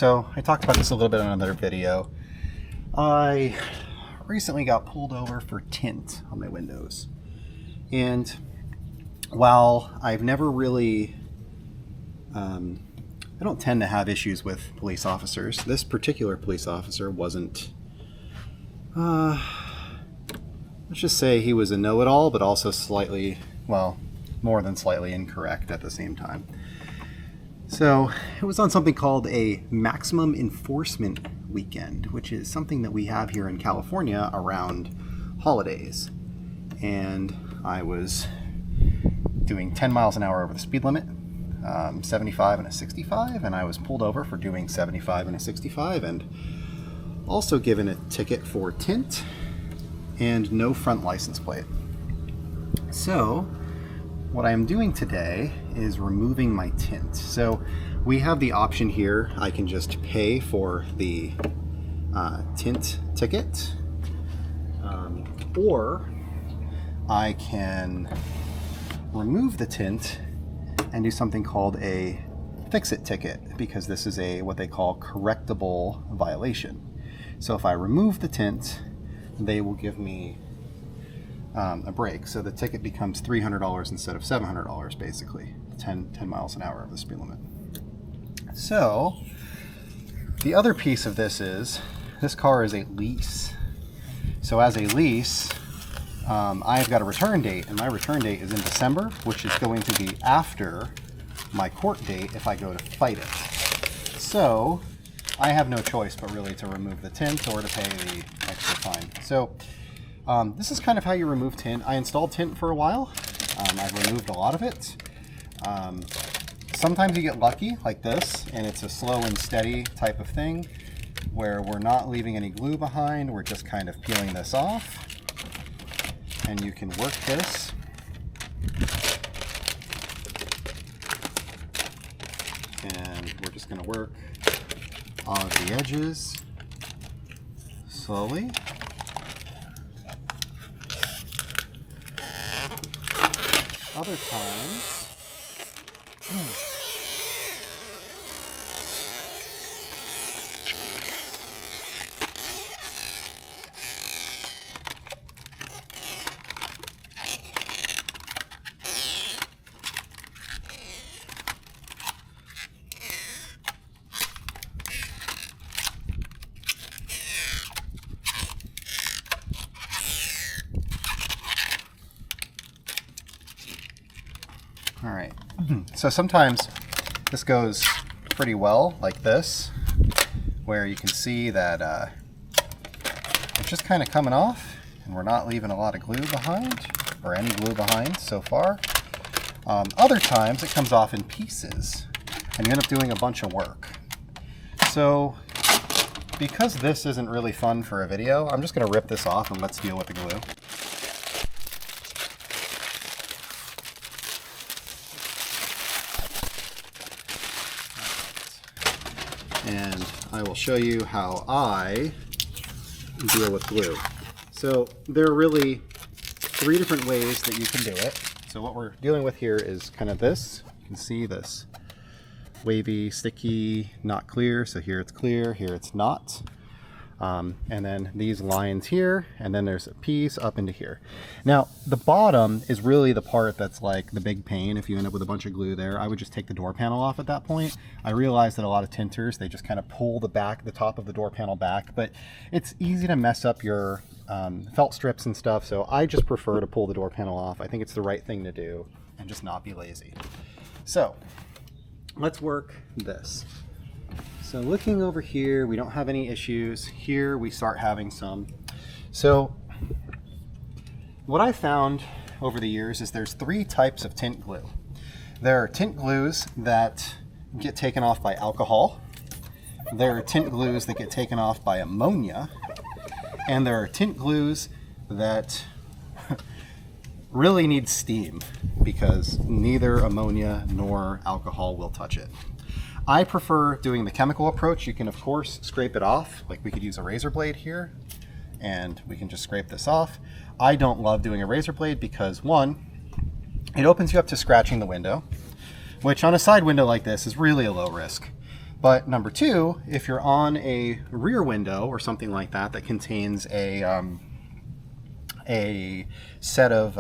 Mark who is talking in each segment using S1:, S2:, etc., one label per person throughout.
S1: So I talked about this a little bit in another video. I recently got pulled over for tint on my windows. And while I've never really, I don't tend to have issues with police officers. This particular police officer wasn't, let's just say he was a know-it-all, but also slightly, well, more than slightly incorrect at the same time. So it was on something called a maximum enforcement weekend, which is something that we have here in California around holidays. And I was doing 10 miles an hour over the speed limit, 75 and a 65, and I was pulled over for doing 75 and a 65 and also given a ticket for tint and no front license plate. So what I am doing today is removing my tint. So we have the option here. I can just pay for the tint ticket, or I can remove the tint and do something called a fix-it ticket, because this is a what they call correctable violation. So if I remove the tint, they will give me a break. So the ticket becomes $300 instead of $700, basically, 10 miles an hour of the speed limit. So the other piece of this is, this car is a lease. So as a lease, I've got a return date, and my return date is in December, which is going to be after my court date if I go to fight it. So I have no choice but really to remove the tint or to pay the extra fine. So this is kind of how you remove tint. I installed tint for a while. I've removed a lot of it. Sometimes you get lucky like this, and it's a slow and steady type of thing where we're not leaving any glue behind. We're just kind of peeling this off, and you can work this. And we're just going to work all of the edges slowly. Other times, all right, so sometimes this goes pretty well like this, where you can see that it's just kind of coming off and we're not leaving a lot of glue behind, or any glue behind so far. Other times it comes off in pieces and you end up doing a bunch of work. So because this isn't really fun for a video, I'm just going to rip this off and let's deal with the glue. And I will show you how I deal with glue. So there are really 3 different ways that you can do it. So what we're dealing with here is kind of this. You can see this wavy, sticky, not clear. So here it's clear, here it's not. And then these lines here, and then there's a piece up into here. Now, the bottom is really the part that's like the big pain. If you end up with a bunch of glue there, I would just take the door panel off at that point. I realize that a lot of tinters, they just kind of pull the top of the door panel back, but it's easy to mess up your felt strips and stuff, so I just prefer to pull the door panel off. I think it's the right thing to do and just not be lazy. So let's work this. So looking over here, we don't have any issues. Here we start having some. So what I found over the years is there's 3 types of tint glue. There are tint glues that get taken off by alcohol. There are tint glues that get taken off by ammonia. And there are tint glues that really need steam, because neither ammonia nor alcohol will touch it. I prefer doing the chemical approach. You can of course scrape it off, like we could use a razor blade here and we can just scrape this off. I don't love doing a razor blade because, one, it opens you up to scratching the window, which on a side window like this is really a low risk. But number two, if you're on a rear window or something like that that contains a set of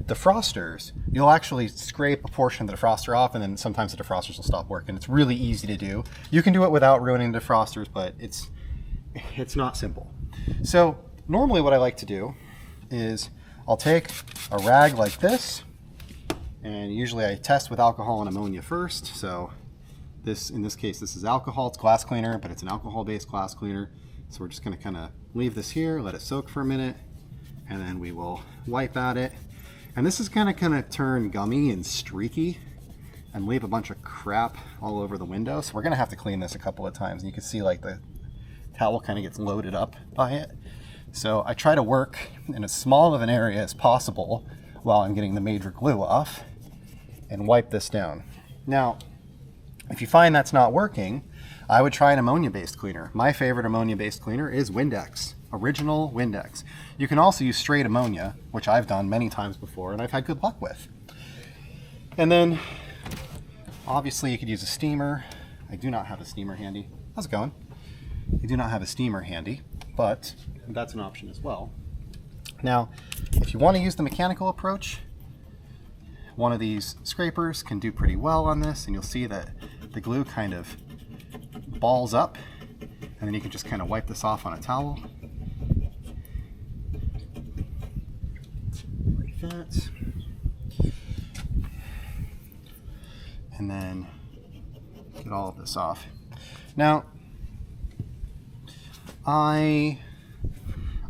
S1: defrosters, you'll actually scrape a portion of the defroster off, and then sometimes the defrosters will stop working. It's really easy to do. You can do it without ruining the defrosters, but it's not simple. So normally what I like to do is I'll take a rag like this, and usually I test with alcohol and ammonia first. So in this case, this is alcohol. It's glass cleaner, but it's an alcohol-based glass cleaner. So we're just going to kind of leave this here, let it soak for a minute, and then we will wipe at it. And this is going to turn gummy and streaky and leave a bunch of crap all over the window. So we're going to have to clean this a couple of times. And you can see like the towel kind of gets loaded up by it. So I try to work in as small of an area as possible while I'm getting the major glue off and wipe this down. Now, if you find that's not working, I would try an ammonia-based cleaner. My favorite ammonia-based cleaner is Windex, original Windex. You can also use straight ammonia, which I've done many times before and I've had good luck with. And then, obviously you could use a steamer. I do not have a steamer handy. How's it going? I do not have a steamer handy, but that's an option as well. Now, if you want to use the mechanical approach, one of these scrapers can do pretty well on this, and you'll see that the glue kind of balls up, and then you can just kind of wipe this off on a towel. Like that. And then get all of this off. Now, I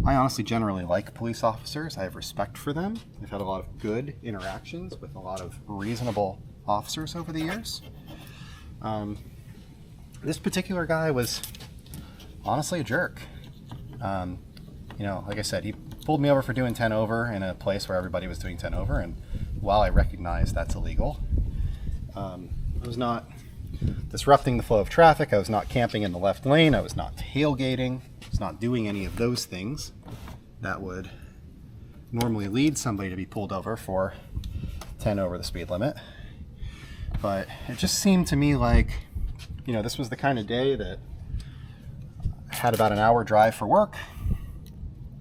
S1: honestly generally like police officers. I have respect for them. I've had a lot of good interactions with a lot of reasonable officers over the years. This particular guy was honestly a jerk. Like I said, he pulled me over for doing 10 over in a place where everybody was doing 10 over, and while I recognize that's illegal, I was not disrupting the flow of traffic. I was not camping in the left lane. I was not tailgating. I was not doing any of those things that would normally lead somebody to be pulled over for 10 over the speed limit. But it just seemed to me like, this was the kind of day that I had about an hour drive for work.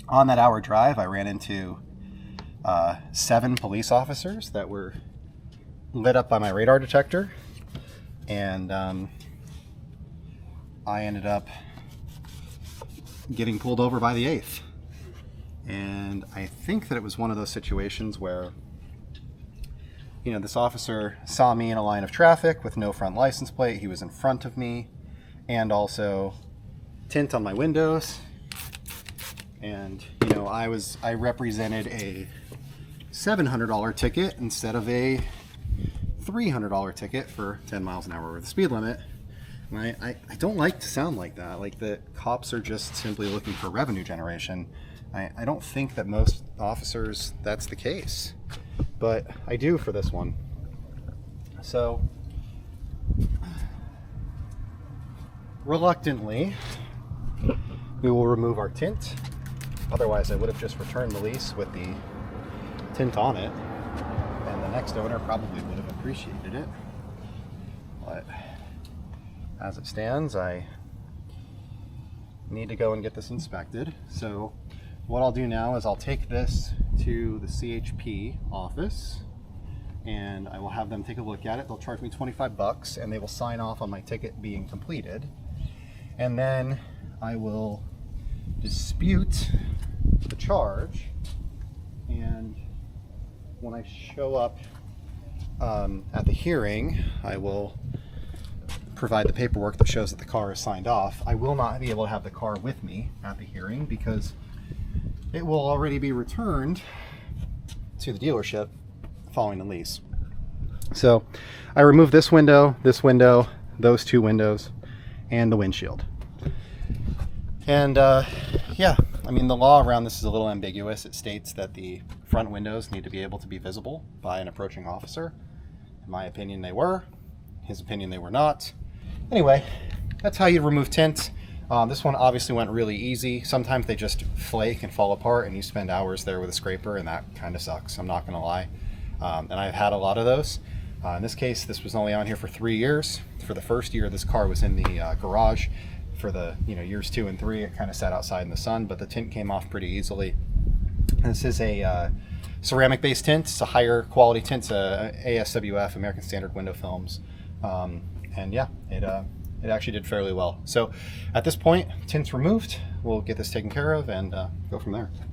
S1: On that hour drive, I ran into 7 police officers that were lit up by my radar detector. And I ended up getting pulled over by the 8th. And I think that it was one of those situations where, this officer saw me in a line of traffic with no front license plate. He was in front of me, and also tint on my windows. And, I represented a $700 ticket instead of a $300 ticket for 10 miles an hour over the speed limit. And I don't like to sound like that, like the cops are just simply looking for revenue generation. I don't think that most officers that's the case, but I do for this one. So, reluctantly, we will remove our tint. Otherwise, I would have just returned the lease with the tint on it, and the next owner probably would have appreciated it. But as it stands, I need to go and get this inspected. So what I'll do now is I'll take this to the CHP office and I will have them take a look at it. They'll charge me 25 bucks and they will sign off on my ticket being completed. And then I will dispute the charge, and when I show up at the hearing, I will provide the paperwork that shows that the car is signed off. I will not be able to have the car with me at the hearing because it will already be returned to the dealership following the lease. So I removed this window, those 2 windows, and the windshield. And yeah, I mean, the law around this is a little ambiguous. It states that the front windows need to be able to be visible by an approaching officer. In my opinion, they were. His opinion, they were not. Anyway, that's how you remove tint. This one obviously went really easy. Sometimes they just flake and fall apart and you spend hours there with a scraper, and that kind of sucks, I'm not gonna lie. And I've had a lot of those. In this case, this was only on here for 3 years. For the first year, this car was in the garage. For the years 2 and 3, it kind of sat outside in the sun, but the tint came off pretty easily. This is a ceramic-based tint. It's a higher quality tint. It's a ASWF, American Standard Window Films, and yeah, it actually did fairly well. So at this point, tint's removed. We'll get this taken care of and go from there.